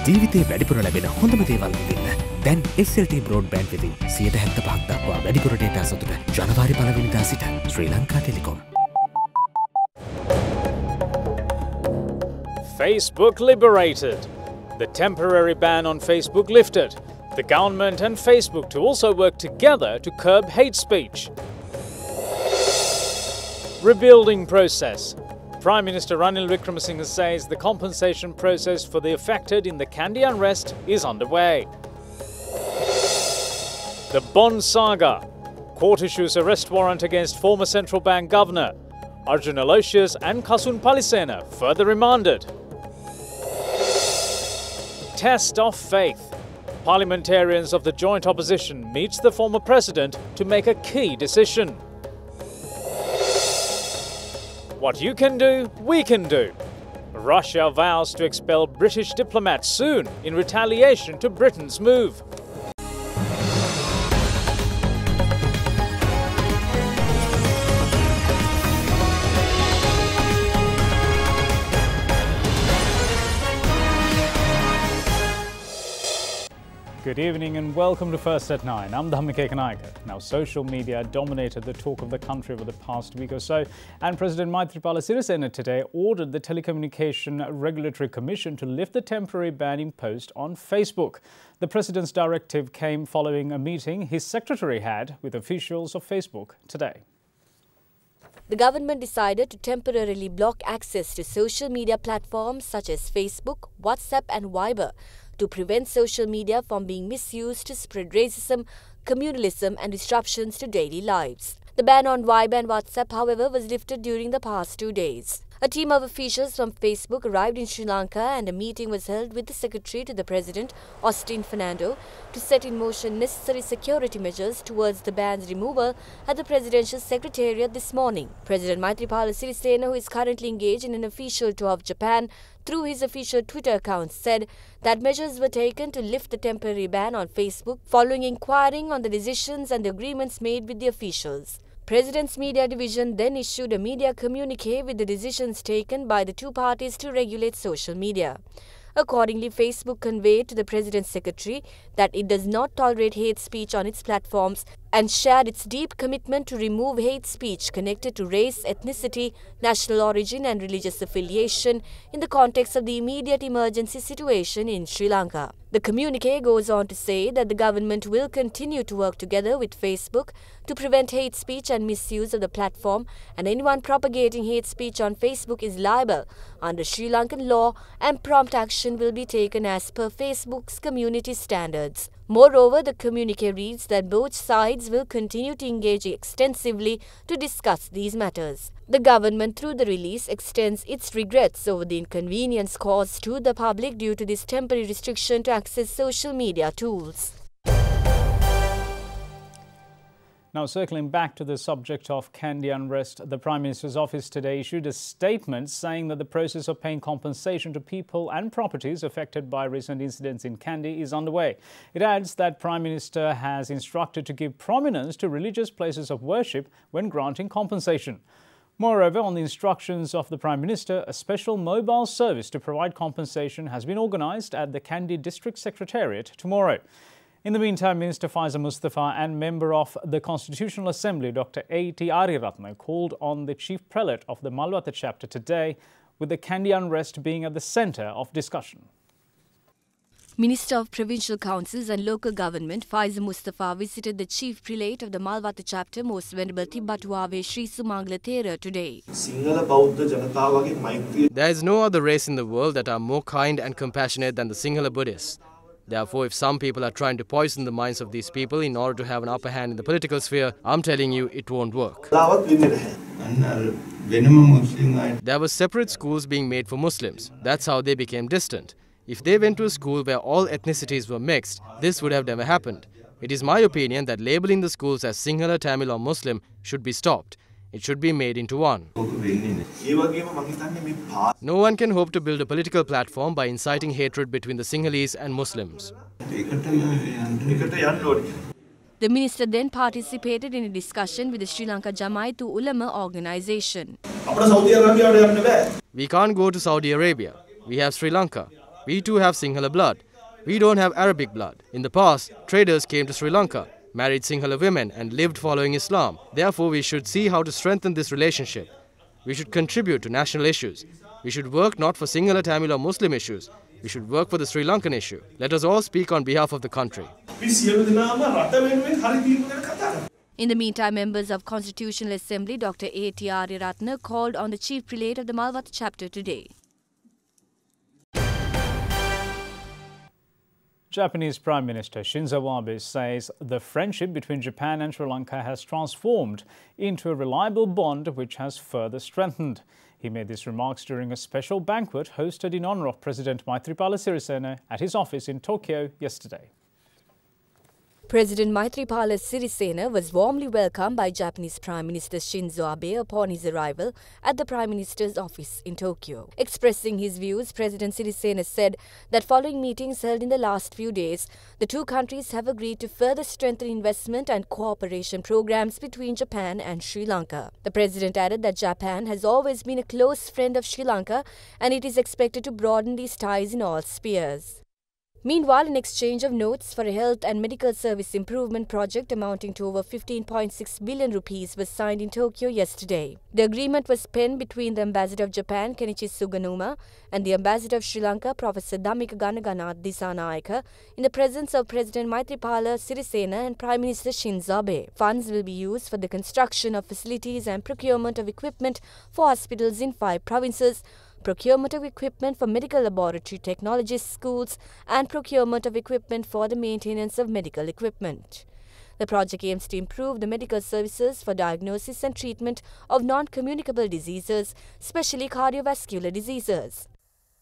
ජීවිතේ වැඩිපුර ලැබෙන හොඳම දේවල් විඳින්න. දැන් SLT broadband වෙතින් 75% දක්වා වැඩිපුර data සතුට ජනවාරි 1 වෙනිදා සිට Sri Lanka Telecom. Facebook liberated. The temporary ban on Facebook lifted. The government and Facebook to also work together to curb hate speech. Rebuilding process. Prime Minister Ranil Wickremesinghe says the compensation process for the affected in the Kandy unrest is underway. The Bond saga. Court issues arrest warrant against former central bank governor. Arjun Aloysius and Kasun Palisena further remanded. Test of faith. Parliamentarians of the joint opposition meets the former president to make a key decision. What you can do, we can do. Russia vows to expel British diplomats soon in retaliation to Britain's move. Good evening and welcome to First at 9. I'm Dhammika Ekanaika. Now, social media dominated the talk of the country over the past week or so, and President Maithripala Sirisena today ordered the Telecommunication Regulatory Commission to lift the temporary ban imposed on Facebook. The President's directive came following a meeting his secretary had with officials of Facebook today. The government decided to temporarily block access to social media platforms such as Facebook, WhatsApp and Viber to prevent social media from being misused to spread racism, communalism and disruptions to daily lives. The ban on Viber and WhatsApp, however, was lifted during the past 2 days. A team of officials from Facebook arrived in Sri Lanka and a meeting was held with the Secretary to the President, Austin Fernando, to set in motion necessary security measures towards the ban's removal at the Presidential Secretariat this morning. President Maithripala Sirisena, who is currently engaged in an official tour of Japan, through his official Twitter account, said that measures were taken to lift the temporary ban on Facebook following inquiring on the decisions and the agreements made with the officials. President's Media Division then issued a media communique with the decisions taken by the two parties to regulate social media. Accordingly, Facebook conveyed to the President's Secretary that it does not tolerate hate speech on its platforms and shared its deep commitment to remove hate speech connected to race, ethnicity, national origin and religious affiliation in the context of the immediate emergency situation in Sri Lanka. The communique goes on to say that the government will continue to work together with Facebook to prevent hate speech and misuse of the platform, and anyone propagating hate speech on Facebook is liable under Sri Lankan law and prompt action will be taken as per Facebook's community standards. Moreover, the communique reads that both sides will continue to engage extensively to discuss these matters. The government, through the release, extends its regrets over the inconvenience caused to the public due to this temporary restriction to access social media tools. Now, circling back to the subject of Kandy unrest, the Prime Minister's office today issued a statement saying that the process of paying compensation to people and properties affected by recent incidents in Kandy is underway. It adds that Prime Minister has instructed to give prominence to religious places of worship when granting compensation. Moreover, on the instructions of the Prime Minister, a special mobile service to provide compensation has been organised at the Kandy District Secretariat tomorrow. In the meantime, Minister Faisal Mustafa and member of the Constitutional Assembly, Dr. A.T. Ariyaratne, called on the Chief Prelate of the Malwatha chapter today, with the Kandy unrest being at the centre of discussion. Minister of Provincial Councils and Local Government Faisal Mustafa visited the Chief Prelate of the Malwatha chapter, Most Venerable Tibbatuave Sri Sumangala Thera today. There is no other race in the world that are more kind and compassionate than the Sinhala Buddhists. Therefore, if some people are trying to poison the minds of these people in order to have an upper hand in the political sphere, I'm telling you, it won't work. There were separate schools being made for Muslims. That's how they became distant. If they went to a school where all ethnicities were mixed, this would have never happened. It is my opinion that labeling the schools as Sinhala, Tamil or Muslim should be stopped. It should be made into one. No one can hope to build a political platform by inciting hatred between the Sinhalese and Muslims. The minister then participated in a discussion with the Sri Lanka Jamaitu Ulama organisation. We can't go to Saudi Arabia. We have Sri Lanka. We too have Sinhala blood. We don't have Arabic blood. In the past, traders came to Sri Lanka, married Sinhala women and lived following Islam. Therefore, we should see how to strengthen this relationship. We should contribute to national issues. We should work not for Sinhala, Tamil or Muslim issues. We should work for the Sri Lankan issue. Let us all speak on behalf of the country. In the meantime, members of Constitutional Assembly Dr. A.T. Aryaratne called on the chief prelate of the Malwatha chapter today. Japanese Prime Minister Shinzo Abe says the friendship between Japan and Sri Lanka has transformed into a reliable bond which has further strengthened. He made these remarks during a special banquet hosted in honour of President Maithripala Sirisena at his office in Tokyo yesterday. President Maithripala Sirisena was warmly welcomed by Japanese Prime Minister Shinzo Abe upon his arrival at the Prime Minister's office in Tokyo. Expressing his views, President Sirisena said that following meetings held in the last few days, the two countries have agreed to further strengthen investment and cooperation programs between Japan and Sri Lanka. The President added that Japan has always been a close friend of Sri Lanka and it is expected to broaden these ties in all spheres. Meanwhile, an exchange of notes for a health and medical service improvement project amounting to over 15.6 billion rupees was signed in Tokyo yesterday. The agreement was penned between the Ambassador of Japan, Kenichi Suganuma, and the Ambassador of Sri Lanka, Professor Dhammika Ganaganath Dissanayaka, in the presence of President Maithripala Sirisena and Prime Minister Shinzo Abe. Funds will be used for the construction of facilities and procurement of equipment for hospitals in 5 provinces, procurement of equipment for medical laboratory technologist schools, and procurement of equipment for the maintenance of medical equipment. The project aims to improve the medical services for diagnosis and treatment of non-communicable diseases, especially cardiovascular diseases.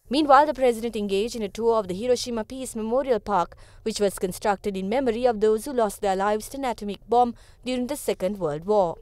Meanwhile, the President engaged in a tour of the Hiroshima Peace Memorial Park, which was constructed in memory of those who lost their lives to an atomic bomb during the Second World War.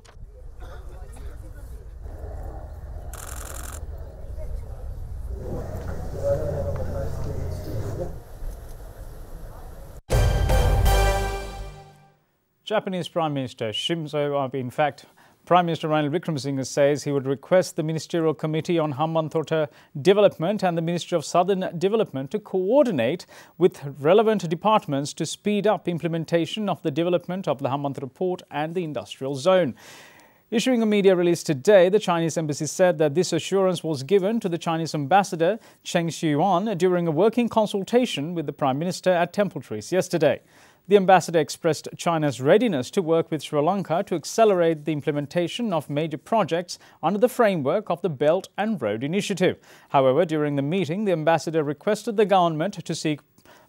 Japanese Prime Minister Shinzo Abe, in fact, Prime Minister Ranil Wickremesinghe says he would request the Ministerial Committee on Hambantota Development and the Ministry of Southern Development to coordinate with relevant departments to speed up implementation of the development of the Hambantota Port and the industrial zone. Issuing a media release today, the Chinese embassy said that this assurance was given to the Chinese ambassador Cheng Xiyuan during a working consultation with the Prime Minister at Temple Trees yesterday. The ambassador expressed China's readiness to work with Sri Lanka to accelerate the implementation of major projects under the framework of the Belt and Road Initiative. However, during the meeting, the ambassador requested the government to seek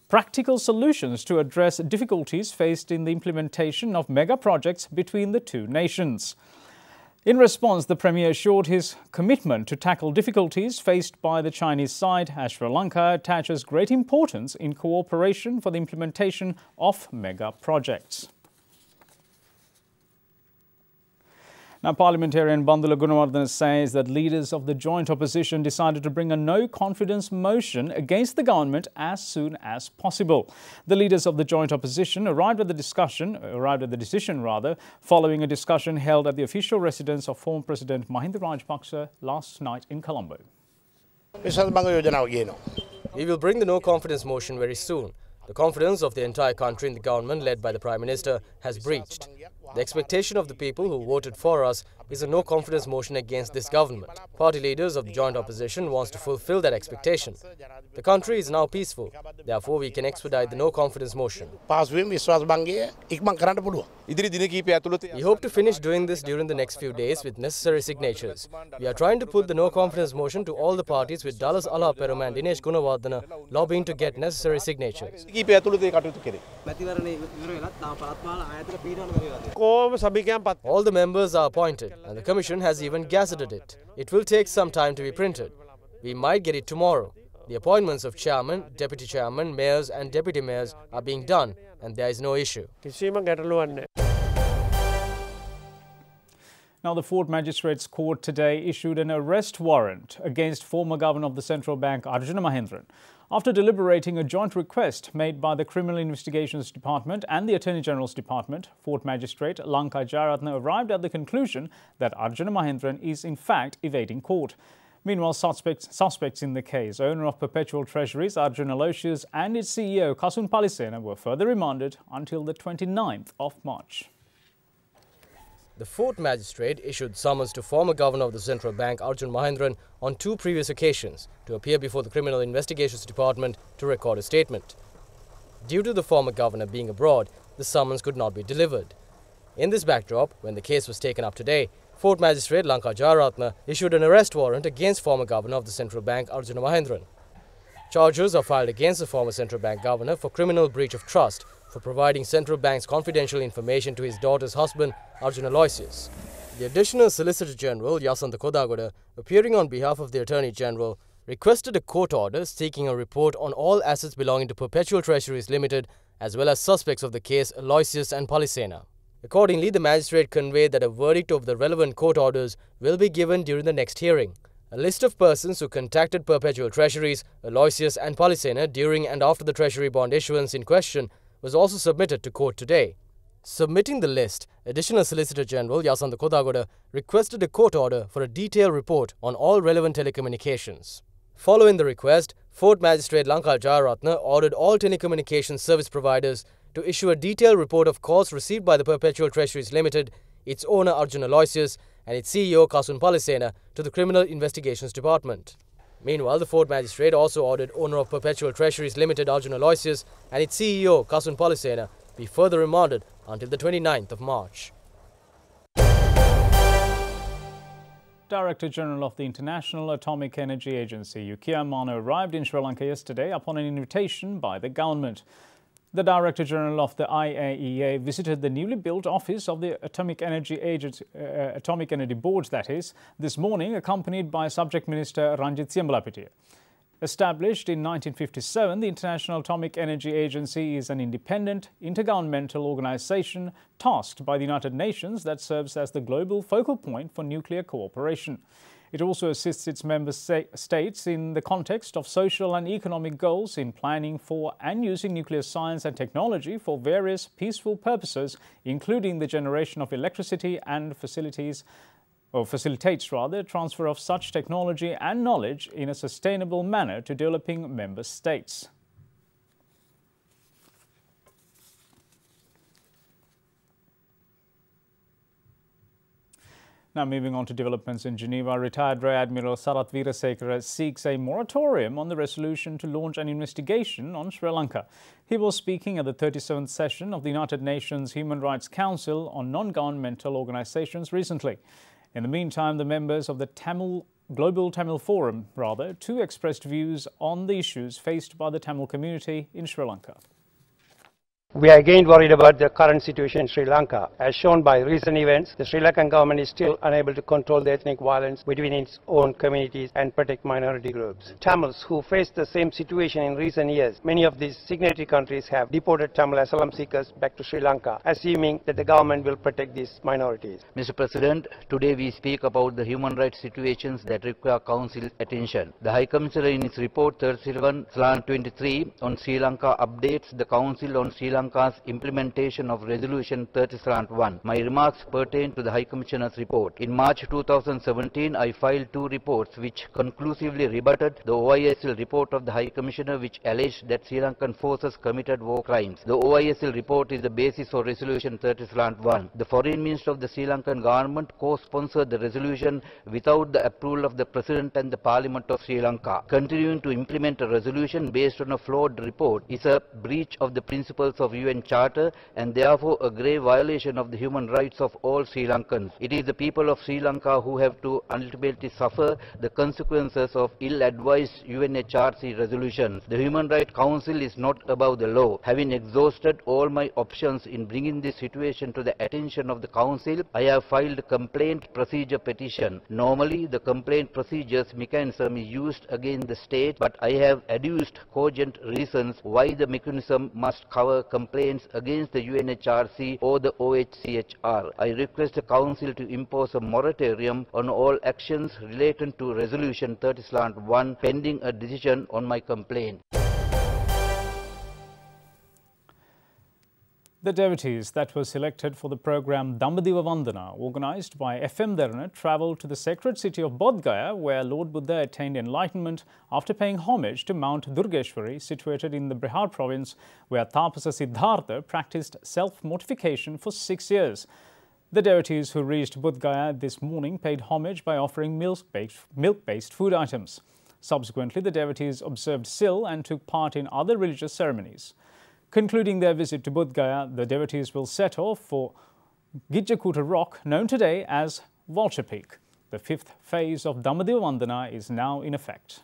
practical solutions to address difficulties faced in the implementation of mega projects between the two nations. In response, the Premier assured his commitment to tackle difficulties faced by the Chinese side as Sri Lanka attaches great importance in cooperation for the implementation of mega projects. Now, parliamentarian Bandula Gunawardena says that leaders of the joint opposition decided to bring a no-confidence motion against the government as soon as possible. The leaders of the joint opposition arrived at the decision following a discussion held at the official residence of former President Mahinda Rajapaksa last night in Colombo. We will bring the no-confidence motion very soon. The confidence of the entire country in the government led by the Prime Minister has breached. The expectation of the people who voted for us is a no-confidence motion against this government. Party leaders of the joint opposition wants to fulfill that expectation. The country is now peaceful. Therefore, we can expedite the no-confidence motion. We hope to finish doing this during the next few days with necessary signatures. We are trying to put the no-confidence motion to all the parties with Dallas Alla Perumal and Dinesh Gunawardena lobbying to get necessary signatures. All the members are appointed and the Commission has even gazetted it. It will take some time to be printed. We might get it tomorrow. The appointments of chairman, deputy chairman, mayors and deputy mayors are being done and there is no issue. Now, the Fort Magistrates Court today issued an arrest warrant against former Governor of the Central Bank Arjuna Mahendran. After deliberating a joint request made by the Criminal Investigations Department and the Attorney General's Department, Fort Magistrate Lanka Jayaratne arrived at the conclusion that Arjuna Mahendran is in fact evading court. Meanwhile, suspects in the case, owner of Perpetual Treasuries Arjun Aloysius and its CEO Kasun Palisena, were further remanded until the 29th of March. The fourth magistrate issued summons to former governor of the central bank Arjun Mahendran on 2 previous occasions to appear before the Criminal Investigations Department to record a statement. Due to the former governor being abroad, the summons could not be delivered. In this backdrop, when the case was taken up today, Fourth Magistrate Lanka Jayaratna issued an arrest warrant against former governor of the central bank Arjun Mahendran. Charges are filed against the former central bank governor for criminal breach of trust for providing central bank's confidential information to his daughter's husband Arjun Aloysius. The Additional Solicitor General Yasanta Kodagoda, appearing on behalf of the Attorney General, requested a court order seeking a report on all assets belonging to Perpetual Treasuries Limited as well as suspects of the case Aloysius and Palisena. Accordingly, the magistrate conveyed that a verdict of the relevant court orders will be given during the next hearing. A list of persons who contacted Perpetual Treasuries, Aloysius and Palisena during and after the Treasury bond issuance in question was also submitted to court today. Submitting the list, Additional Solicitor General Yasanta Kodagoda requested a court order for a detailed report on all relevant telecommunications. Following the request, Fourth Magistrate Lanka Jayaratna ordered all telecommunications service providers to issue a detailed report of calls received by the Perpetual Treasuries Limited, its owner Arjun Aloysius and its CEO Kasun Palisena to the Criminal Investigations Department. Meanwhile, the Fourth Magistrate also ordered owner of Perpetual Treasuries Limited Arjun Aloysius and its CEO Kasun Palisena be further remanded until the 29th of March. Director General of the International Atomic Energy Agency, Yukiya Amano, arrived in Sri Lanka yesterday upon an invitation by the government. The Director General of the IAEA visited the newly built office of the Atomic Energy Board, that is, this morning, accompanied by Subject Minister Ranjit Siambalapitiya. Established in 1957, the International Atomic Energy Agency is an independent, intergovernmental organization tasked by the United Nations that serves as the global focal point for nuclear cooperation. It also assists its member states in the context of social and economic goals in planning for and using nuclear science and technology for various peaceful purposes, including the generation of electricity and facilitates transfer of such technology and knowledge in a sustainable manner to developing member states. Now moving on to developments in Geneva, retired Rear Admiral Sarath Veerasekara seeks a moratorium on the resolution to launch an investigation on Sri Lanka. He was speaking at the 37th session of the United Nations Human Rights Council on non-governmental organizations recently. In the meantime, the members of the Global Tamil Forum, too, expressed views on the issues faced by the Tamil community in Sri Lanka. We are again worried about the current situation in Sri Lanka. As shown by recent events, the Sri Lankan government is still unable to control the ethnic violence between its own communities and protect minority groups. Tamils who face the same situation in recent years, many of these signatory countries have deported Tamil asylum seekers back to Sri Lanka, assuming that the government will protect these minorities. Mr. President, today we speak about the human rights situations that require Council attention. The High Commissioner in its report 31/23 on Sri Lanka updates the Council on Sri Lanka's implementation of Resolution 30/1. My remarks pertain to the High Commissioner's report. In March 2017, I filed 2 reports which conclusively rebutted the OISL report of the High Commissioner, which alleged that Sri Lankan forces committed war crimes. The OISL report is the basis for Resolution 30/1. The Foreign Minister of the Sri Lankan government co-sponsored the resolution without the approval of the President and the Parliament of Sri Lanka. Continuing to implement a resolution based on a flawed report is a breach of the principles of UN Charter and therefore a grave violation of the human rights of all Sri Lankans. It is the people of Sri Lanka who have to ultimately suffer the consequences of ill-advised UNHRC resolutions. The Human Rights Council is not above the law. Having exhausted all my options in bringing this situation to the attention of the Council, I have filed a complaint procedure petition. Normally, the complaint procedures mechanism is used against the state, but I have adduced cogent reasons why the mechanism must cover complaints against the UNHRC or the OHCHR. I request the Council to impose a moratorium on all actions related to Resolution 30/1 pending a decision on my complaint. The devotees that were selected for the program Dambadiva Vandana, organised by FM Derana, travelled to the sacred city of Bodh Gaya, where Lord Buddha attained enlightenment after paying homage to Mount Durgeshwari, situated in the Bihar province, where Tapasa Siddhartha practiced self-mortification for 6 years. The devotees who reached Bodh Gaya this morning paid homage by offering milk-based food items. Subsequently, the devotees observed Sil and took part in other religious ceremonies. Concluding their visit to Bodh Gaya, the devotees will set off for Gijjakuta Rock, known today as Vulture Peak. The fifth phase of Dambadiva Vandana is now in effect.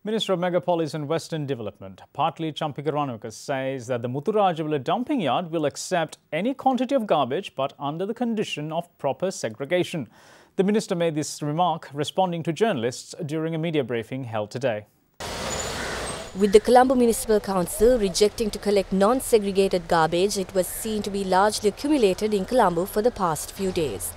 Minister of Megapolis and Western Development, Partli Champika says that the Muthurajawala dumping yard will accept any quantity of garbage, but under the condition of proper segregation. The minister made this remark responding to journalists during a media briefing held today. With the Colombo Municipal Council rejecting to collect non-segregated garbage, it was seen to be largely accumulated in Colombo for the past few days.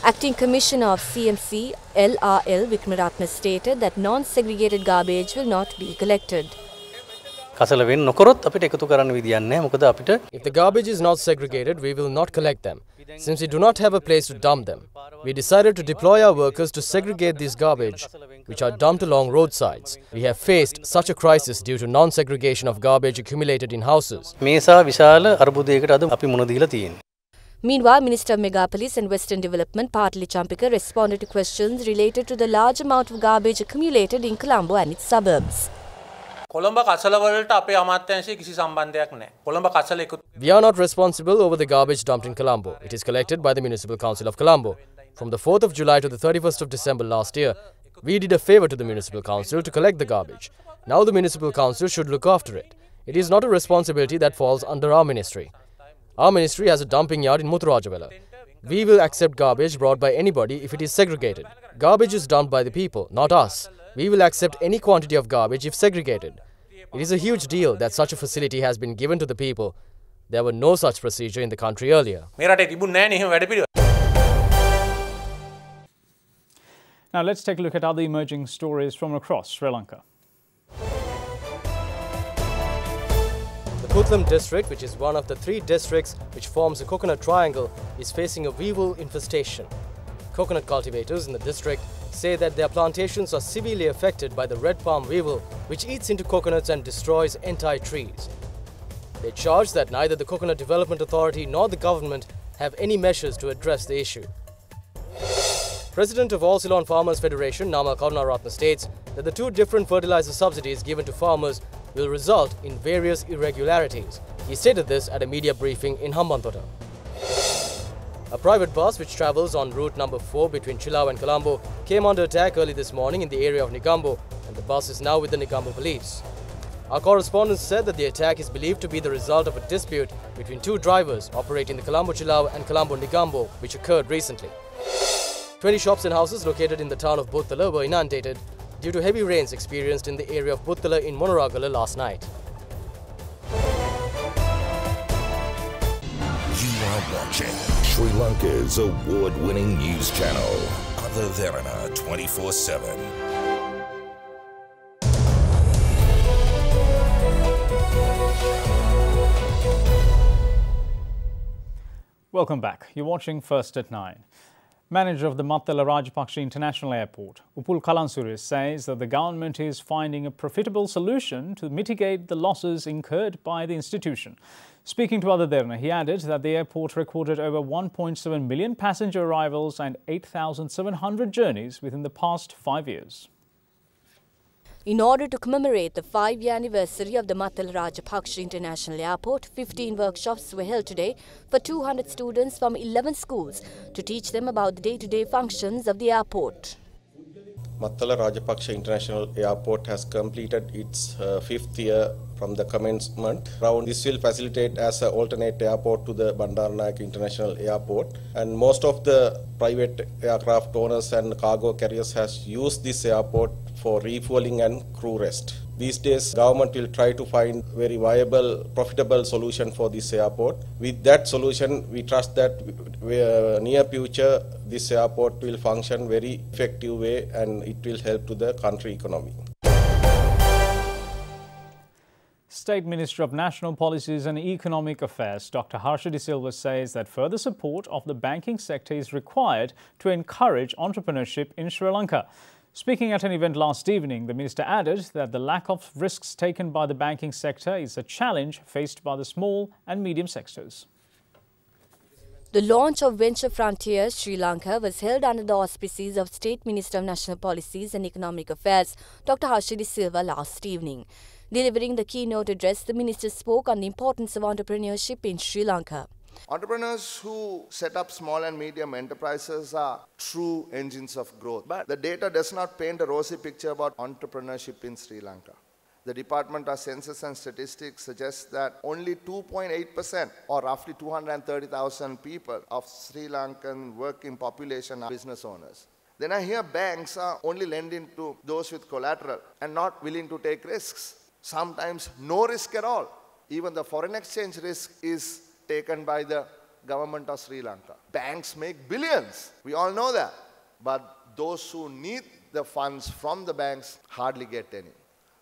Acting Commissioner of CMC, LRL Vikmaratna stated that non-segregated garbage will not be collected. If the garbage is not segregated, we will not collect them, since we do not have a place to dump them. We decided to deploy our workers to segregate this garbage, which are dumped along roadsides. We have faced such a crisis due to non-segregation of garbage accumulated in houses. Meanwhile, Minister of Megapolis and Western Development, Partli Champika, responded to questions related to the large amount of garbage accumulated in Colombo and its suburbs. We are not responsible over the garbage dumped in Colombo. It is collected by the Municipal Council of Colombo. From the 4th of July to the 31st of December last year, we did a favour to the Municipal Council to collect the garbage. Now the Municipal Council should look after it. It is not a responsibility that falls under our ministry. Our ministry has a dumping yard in Muthurajawala. We will accept garbage brought by anybody if it is segregated. Garbage is dumped by the people, not us. We will accept any quantity of garbage if segregated. It is a huge deal that such a facility has been given to the people. There were no such procedure in the country earlier. Now let's take a look at other emerging stories from across Sri Lanka. The Puttlam district, which is one of the 3 districts which forms a coconut triangle, is facing a weevil infestation. Coconut cultivators in the district say that their plantations are severely affected by the red palm weevil, which eats into coconuts and destroys entire trees. They charge that neither the Coconut Development Authority nor the government have any measures to address the issue. President of All Ceylon Farmers Federation, Nama Karunaratne, states that the 2 different fertilizer subsidies given to farmers will result in various irregularities. He stated this at a media briefing in Hambantota. A private bus which travels on route number 4 between Chilaw and Colombo came under attack early this morning in the area of Negombo, and the bus is now with the Negombo police. Our correspondent said that the attack is believed to be the result of a dispute between 2 drivers operating the Colombo Chilaw and Colombo Negombo, which occurred recently. 20 shops and houses located in the town of Buttala were inundated due to heavy rains experienced in the area of Buttala in Monoragala last night. You are watching Sri Lanka's award-winning news channel, Other Derana 24/7. Welcome back. You're watching First at 9. Manager of the Mattala Rajapaksa International Airport, Upul Kalansuri, says that the government is finding a profitable solution to mitigate the losses incurred by the institution. Speaking to Other Derana, he added that the airport recorded over 1.7 million passenger arrivals and 8,700 journeys within the past 5 years. In order to commemorate the 5-year anniversary of the Mattala Rajapaksa International Airport, 15 workshops were held today for 200 students from 11 schools to teach them about the day-to-day functions of the airport. Mattala Rajapaksa International Airport has completed its fifth year from the commencement. This will facilitate as an alternate airport to the Bandaranaike International Airport, and most of the private aircraft owners and cargo carriers has used this airport for refueling and crew rest. These days, government will try to find very viable, profitable solution for this airport. With that solution, we trust that near future, this airport will function very effective way and it will help to the country economy. State Minister of National Policies and Economic Affairs, Dr. Harsha De Silva, says that further support of the banking sector is required to encourage entrepreneurship in Sri Lanka. Speaking at an event last evening, the minister added that the lack of risks taken by the banking sector is a challenge faced by the small and medium sectors. The launch of Venture Frontiers Sri Lanka was held under the auspices of State Minister of National Policies and Economic Affairs, Dr. Harsha De Silva, last evening. Delivering the keynote address, the minister spoke on the importance of entrepreneurship in Sri Lanka. Entrepreneurs who set up small and medium enterprises are true engines of growth. But the data does not paint a rosy picture about entrepreneurship in Sri Lanka. The Department of Census and Statistics suggests that only 2.8%, or roughly 230,000 people of Sri Lankan working population are business owners. Then I hear banks are only lending to those with collateral and not willing to take risks. Sometimes no risk at all. Even the foreign exchange risk is taken by the government of Sri Lanka. Banks make billions, we all know that. But those who need the funds from the banks hardly get any.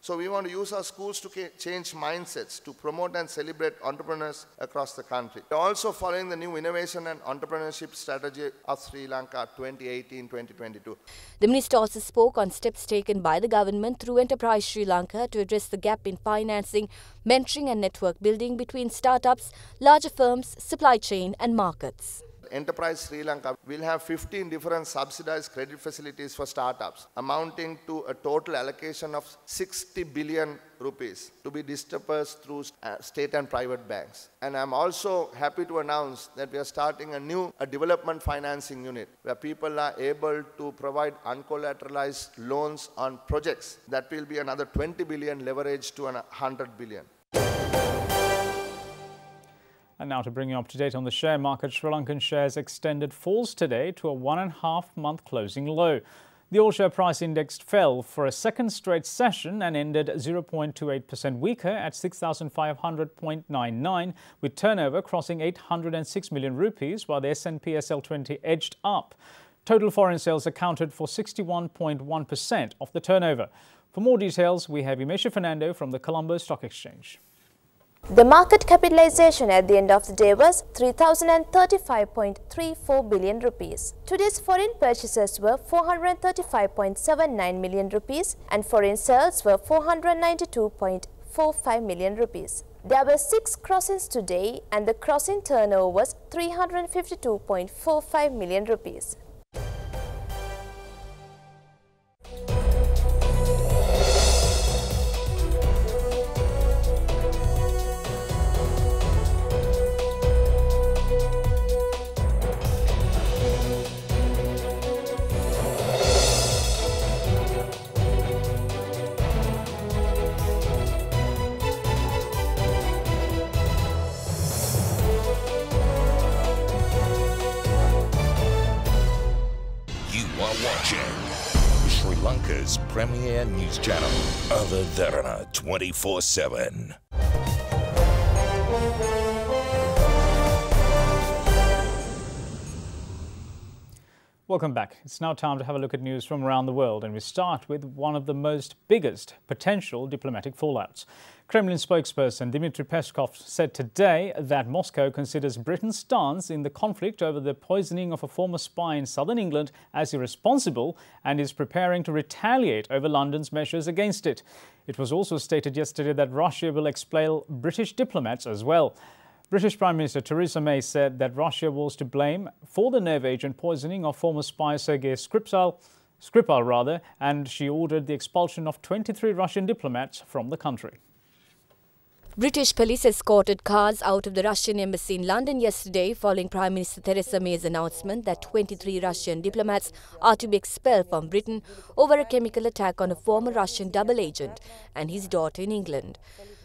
So we want to use our schools to change mindsets, to promote and celebrate entrepreneurs across the country. We're also following the new innovation and entrepreneurship strategy of Sri Lanka 2018-2022. The minister also spoke on steps taken by the government through Enterprise Sri Lanka to address the gap in financing, mentoring and network building between startups, larger firms, supply chain and markets. Enterprise Sri Lanka will have 15 different subsidized credit facilities for startups, amounting to a total allocation of 60 billion rupees to be dispersed through state and private banks. And I'm also happy to announce that we are starting a new development financing unit where people are able to provide uncollateralized loans on projects. That will be another 20 billion leverage to 100 billion. And now to bring you up to date on the share market, Sri Lankan shares extended falls today to a 1.5-month closing low. The all-share price index fell for a second straight session and ended 0.28% weaker at 6,500.99, with turnover crossing 806 million rupees, while the S&P SL20 edged up. Total foreign sales accounted for 61.1% of the turnover. For more details, we have Imesha Fernando from the Colombo Stock Exchange. The market capitalization at the end of the day was 3,035.34 billion rupees. Today's foreign purchases were 435.79 million rupees and foreign sales were 492.45 million rupees. There were 6 crossings today and the crossing turnover was 352.45 million rupees. Sri Lanka's premier news channel, Other Derana 24/7. Welcome back. It's now time to have a look at news from around the world, and we start with one of the biggest potential diplomatic fallouts. Kremlin spokesperson Dmitry Peskov said today that Moscow considers Britain's stance in the conflict over the poisoning of a former spy in southern England as irresponsible and is preparing to retaliate over London's measures against it. It was also stated yesterday that Russia will expel British diplomats as well. British Prime Minister Theresa May said that Russia was to blame for the nerve agent poisoning of former spy Sergei Skripal, and she ordered the expulsion of 23 Russian diplomats from the country. British police escorted cars out of the Russian embassy in London yesterday following Prime Minister Theresa May's announcement that 23 Russian diplomats are to be expelled from Britain over a chemical attack on a former Russian double agent and his daughter in England.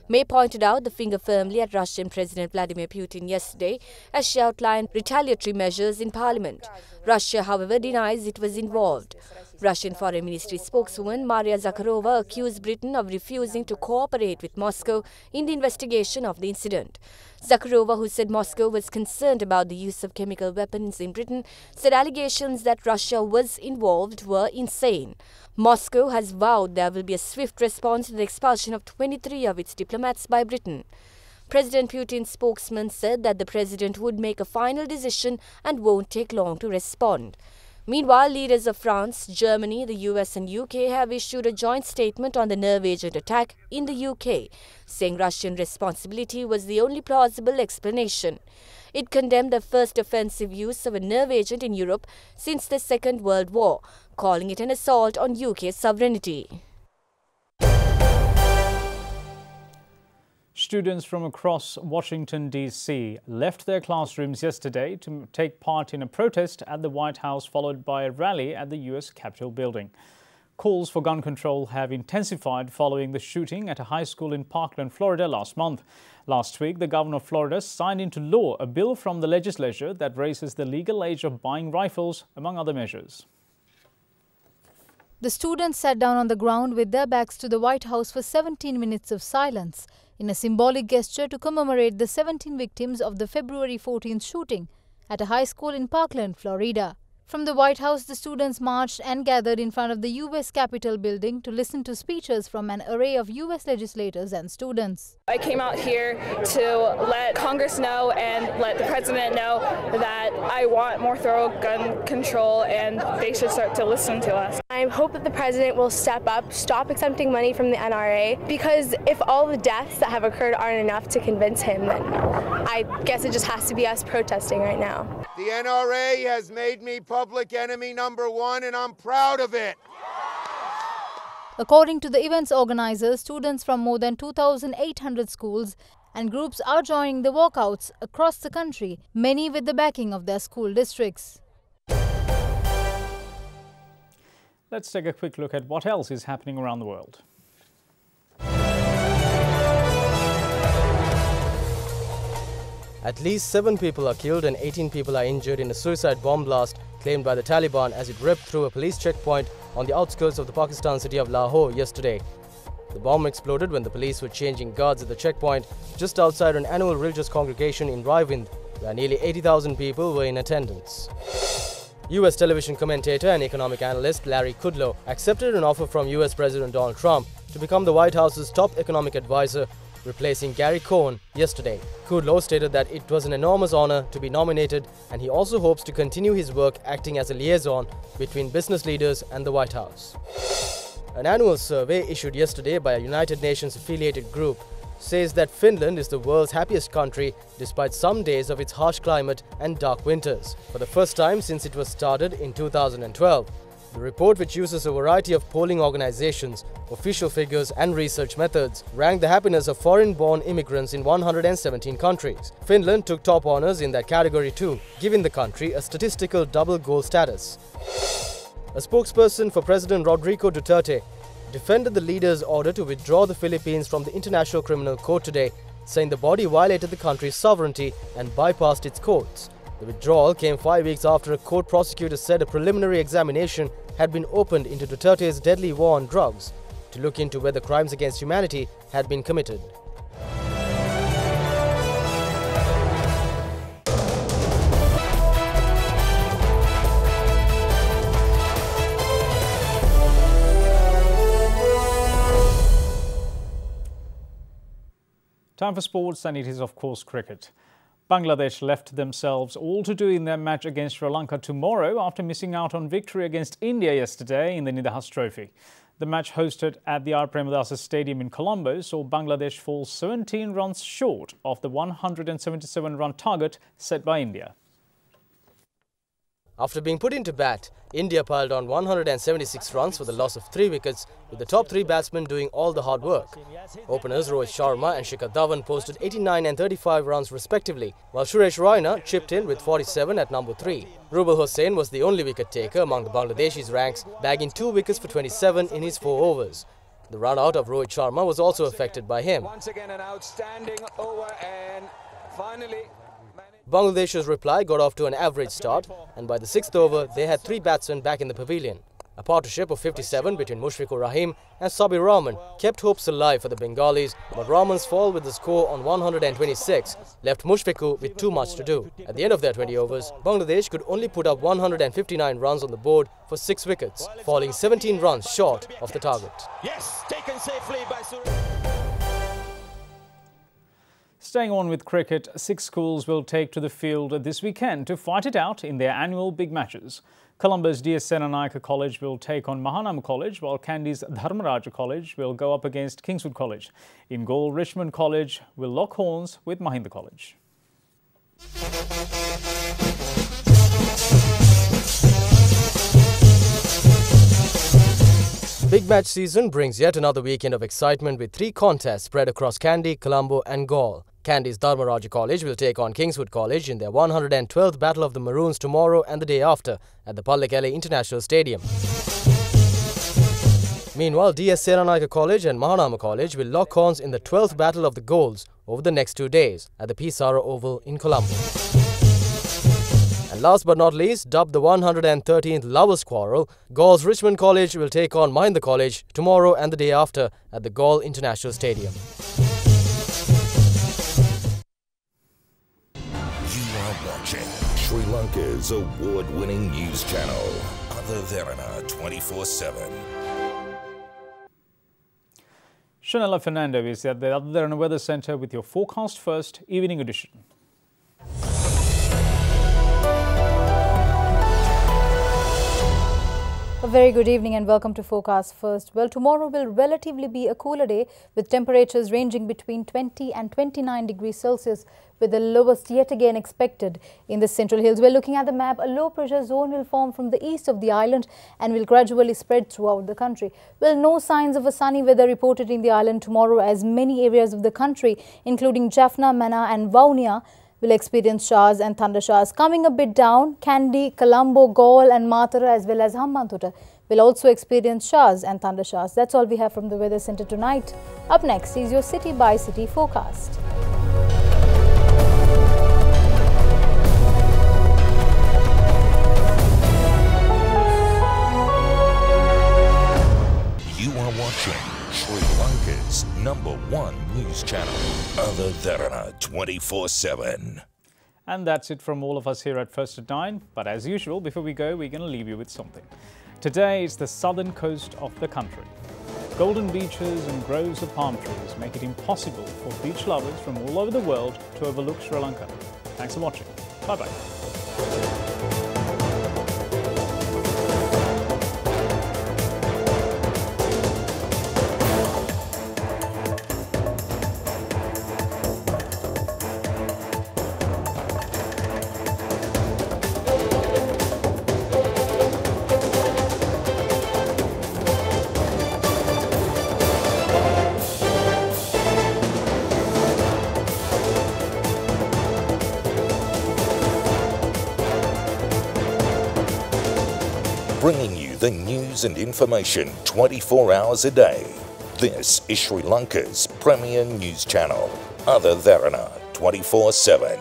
May pointed out the finger firmly at Russian President Vladimir Putin yesterday as she outlined retaliatory measures in Parliament. Russia, however, denies it was involved. Russian Foreign Ministry spokeswoman Maria Zakharova accused Britain of refusing to cooperate with Moscow in the investigation of the incident. Zakharova, who said Moscow was concerned about the use of chemical weapons in Britain, said allegations that Russia was involved were insane. Moscow has vowed there will be a swift response to the expulsion of 23 of its diplomats by Britain. President Putin's spokesman said that the president would make a final decision and won't take long to respond. Meanwhile, leaders of France, Germany, the US and UK have issued a joint statement on the nerve agent attack in the UK, saying Russian responsibility was the only plausible explanation. It condemned the first offensive use of a nerve agent in Europe since the Second World War, calling it an assault on UK sovereignty. Students from across Washington, D.C. left their classrooms yesterday to take part in a protest at the White House, followed by a rally at the U.S. Capitol building. Calls for gun control have intensified following the shooting at a high school in Parkland, Florida last month. Last week, the governor of Florida signed into law a bill from the legislature that raises the legal age of buying rifles, among other measures. The students sat down on the ground with their backs to the White House for 17 minutes of silence in a symbolic gesture to commemorate the 17 victims of the February 14th shooting at a high school in Parkland, Florida. From the White House, the students marched and gathered in front of the U.S. Capitol building to listen to speeches from an array of U.S. legislators and students. I came out here to let Congress know and let the President know that I want more thorough gun control and they should start to listen to us. I hope that the President will step up, stop accepting money from the NRA, because if all the deaths that have occurred aren't enough to convince him, then I guess it just has to be us protesting right now. The NRA has made me public enemy #1 and I'm proud of it. According to the event's organizers, students from more than 2,800 schools and groups are joining the walkouts across the country, many with the backing of their school districts. Let's take a quick look at what else is happening around the world. At least 7 people are killed and 18 people are injured in a suicide bomb blast claimed by the Taliban as it ripped through a police checkpoint on the outskirts of the Pakistan city of Lahore yesterday. The bomb exploded when the police were changing guards at the checkpoint just outside an annual religious congregation in Raiwind, where nearly 80,000 people were in attendance. US television commentator and economic analyst Larry Kudlow accepted an offer from US President Donald Trump to become the White House's top economic advisor, replacing Gary Cohn yesterday. Kudlow stated that it was an enormous honor to be nominated, and he also hopes to continue his work acting as a liaison between business leaders and the White House. An annual survey issued yesterday by a United Nations affiliated group says that Finland is the world's happiest country despite some days of its harsh climate and dark winters. For the first time since it was started in 2012, the report, which uses a variety of polling organizations, official figures and research methods, ranked the happiness of foreign-born immigrants in 117 countries. Finland took top honors in that category too, giving the country a statistical double goal status. A spokesperson for President Rodrigo Duterte defended the leader's order to withdraw the Philippines from the International Criminal Court today, saying the body violated the country's sovereignty and bypassed its courts. The withdrawal came 5 weeks after a court prosecutor said a preliminary examination had been opened into Duterte's deadly war on drugs to look into whether crimes against humanity had been committed. Time for sports, and it is of course cricket. Bangladesh left themselves all to do in their match against Sri Lanka tomorrow after missing out on victory against India yesterday in the Nidahas Trophy. The match hosted at the R. Premadasa Stadium in Colombo saw Bangladesh fall 17 runs short of the 177-run target set by India. After being put into bat, India piled on 176 runs for the loss of 3 wickets, with the top 3 batsmen doing all the hard work. Openers Rohit Sharma and Shikhar Dhawan posted 89 and 35 runs respectively, while Suresh Raina chipped in with 47 at number 3. Rubal Hossain was the only wicket taker among the Bangladeshis' ranks, bagging 2 wickets for 27 in his 4 overs. The run out of Rohit Sharma was also affected by him. Once again an outstanding over, and finally Bangladesh's reply got off to an average start, and by the 6th over, they had 3 batsmen back in the pavilion. A partnership of 57 between Mushfiqur Rahim and Sabir Rahman kept hopes alive for the Bengalis, but Rahman's fall with the score on 126 left Mushfiqur with too much to do. At the end of their 20 overs, Bangladesh could only put up 159 runs on the board for 6 wickets, falling 17 runs short of the target. yes, taken safely by Suresh. Staying on with cricket, 6 schools will take to the field this weekend to fight it out in their annual big matches. Colombo's DS Senanayake College will take on Mahanam College, while Kandy's Dharmaraja College will go up against Kingswood College. In Galle, Richmond College will lock horns with Mahinda College. Big match season brings yet another weekend of excitement with 3 contests spread across Kandy, Colombo and Galle. Kandy's Dharmaraja College will take on Kingswood College in their 112th Battle of the Maroons tomorrow and the day after at the Pallekele International Stadium. Meanwhile, DS Senanayake College and Mahanama College will lock horns in the 12th Battle of the Goals over the next 2 days at the Pisara Oval in Colombo. And last but not least, dubbed the 113th Lovers Quarrel, Galle's Richmond College will take on Mahinda College tomorrow and the day after at the Galle International Stadium. Watching Sri Lanka's award-winning news channel, Other Derana 24/7. Shanella Fernando is at the Other Derana Weather Centre with your forecast first, evening edition. A very good evening and welcome to Forecast First. Well, tomorrow will relatively be a cooler day with temperatures ranging between 20 and 29 degrees Celsius, with the lowest yet again expected in the Central Hills. We're looking at the map. A low pressure zone will form from the east of the island and will gradually spread throughout the country. Well, no signs of a sunny weather reported in the island tomorrow, as many areas of the country, including Jaffna, Mannar and Vaunia, will experience showers and thunder showers. Coming a bit down, Kandy, Colombo, Galle and Matara as well as Hambantota will also experience showers and thunder showers. That's all we have from the Weather Centre tonight. Up next is your city by city forecast. You are watching Sri Lanka's #1 news channel, Other Derana 24/7. And that's it from all of us here at First at 9. But as usual, before we go, we're going to leave you with something. Today is the southern coast of the country. Golden beaches and groves of palm trees make it impossible for beach lovers from all over the world to overlook Sri Lanka. Thanks for watching. Bye-bye. Bringing you the news and information 24 hours a day. This is Sri Lanka's premier news channel, Other Derana 24/7.